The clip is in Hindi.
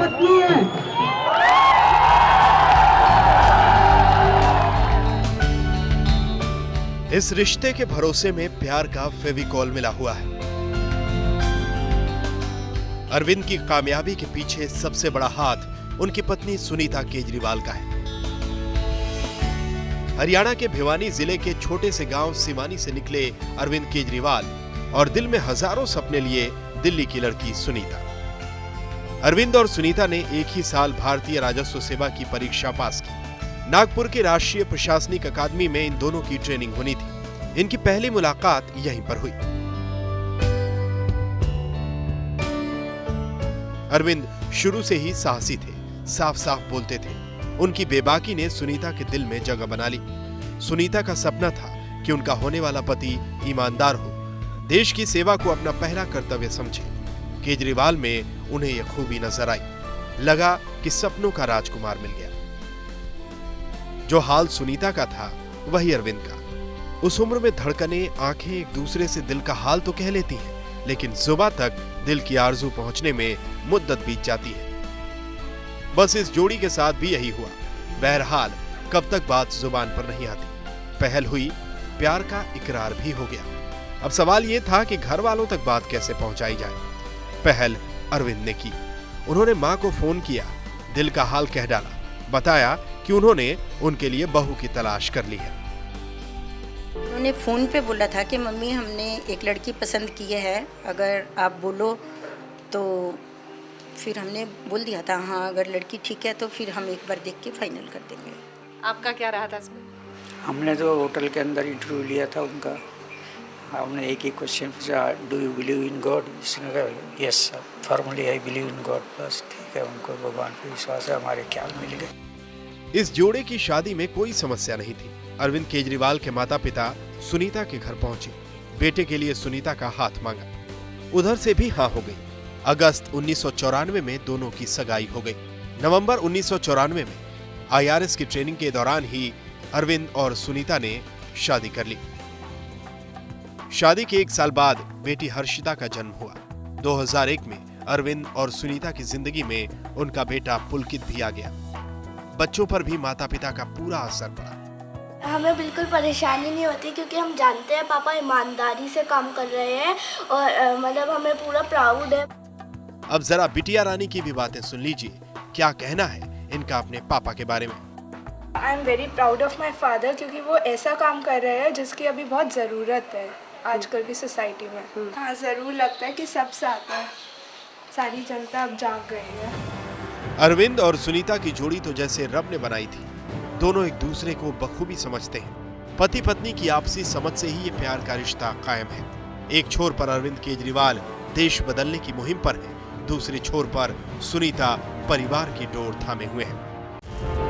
पत्नी है। इस रिश्ते के भरोसे में प्यार का फेविकॉल मिला हुआ है। अरविंद की कामयाबी के पीछे सबसे बड़ा हाथ उनकी पत्नी सुनीता केजरीवाल का है। हरियाणा के भिवानी जिले के छोटे से गांव सिवानी से निकले अरविंद केजरीवाल और दिल में हजारों सपने लिए दिल्ली की लड़की सुनीता। अरविंद और सुनीता ने एक ही साल भारतीय राजस्व सेवा की परीक्षा पास की। नागपुर के राष्ट्रीय प्रशासनिक अकादमी में इन दोनों की ट्रेनिंग होनी थी। इनकी पहली मुलाकात यहीं पर हुई। अरविंद शुरू से ही साहसी थे, साफ साफ बोलते थे। उनकी बेबाकी ने सुनीता के दिल में जगह बना ली। सुनीता का सपना था कि उनका होने वाला पति ईमानदार हो, देश की सेवा को अपना पहला कर्तव्य समझे। केजरीवाल में उन्हें यह खूबी नजर आई। लगा कि सपनों का राजकुमार मिल गया। जो हाल सुनीता का था वही अरविंद का। उस उम्र में धड़कनें, आंखें एक दूसरे से दिल का हाल तो कह लेती हैं, लेकिन जुबां तक दिल की आरजू पहुंचने में मुद्दत बीत जाती है। बस इस जोड़ी के साथ भी यही हुआ। बहरहाल कब तक बात जुबान पर नहीं आती। पहल हुई, प्यार का इकरार भी हो गया। अब सवाल यह था कि घर वालों तक बात कैसे पहुंचाई जाए। पहल अरविंद ने की। उन्होंने मां को फोन किया, दिल का हाल कह डाला, बताया कि उन्होंने उनके लिए बहू की तलाश कर ली है। उन्होंने फ़ोन पे बोला था कि मम्मी हमने एक लड़की पसंद की है, अगर आप बोलो तो फिर हमने बोल दिया था हाँ अगर लड़की ठीक है तो फिर हम एक बार देख के फाइनल कर देंगे। आपका क्या रहा था इसमें? हमने तो होटल के अंदर इंटरव्यू लिया था उनका। हमने एक ही क्वेश्चन पूछा, do you believe in God? इसने कहा yes sir, formally I believe in God. बस ठीक है, उनको भगवान पे विश्वास है, हमारे ख्याल मिल गए। इस जोड़े की शादी में कोई समस्या नहीं थी। अरविंद केजरीवाल के माता पिता सुनीता के घर पहुंचे, बेटे के लिए सुनीता का हाथ मांगा। उधर से भी हाँ हो गई। अगस्त 1994 में दोनों की सगाई हो गई। नवंबर 1994 में IRS की ट्रेनिंग के दौरान ही अरविंद और सुनीता ने शादी कर ली। शादी के एक साल बाद बेटी हर्षिता का जन्म हुआ। 2001 में अरविंद और सुनीता की जिंदगी में उनका बेटा पुलकित भी आ गया। बच्चों पर भी माता पिता का पूरा असर पड़ा। हमें बिल्कुल परेशानी नहीं होती क्योंकि हम जानते हैं पापा ईमानदारी से काम कर रहे हैं और मतलब हमें पूरा प्राउड है। अब जरा बिटिया रानी की भी बातें सुन लीजिए। क्या कहना है इनका अपने पापा के बारे में। I am very proud of my father क्योंकि वो ऐसा काम कर रहे हैं जिसकी अभी बहुत ज़रूरत है आजकल की सोसाइटी में। हाँ ज़रूर लगता है कि सब साथ है, सारी जनता अब जाग गई है। अरविंद और सुनीता की जोड़ी तो जैसे रब ने बनाई थी। दोनों एक दूसरे को बखूबी समझते हैं। पति पत्नी की आपसी समझ से ही ये प्यार का रिश्ता कायम है। एक छोर पर अरविंद केजरीवाल देश बदलने की मुहिम पर है, दूसरे छोर पर सुनीता परिवार की डोर थामे हुए हैं।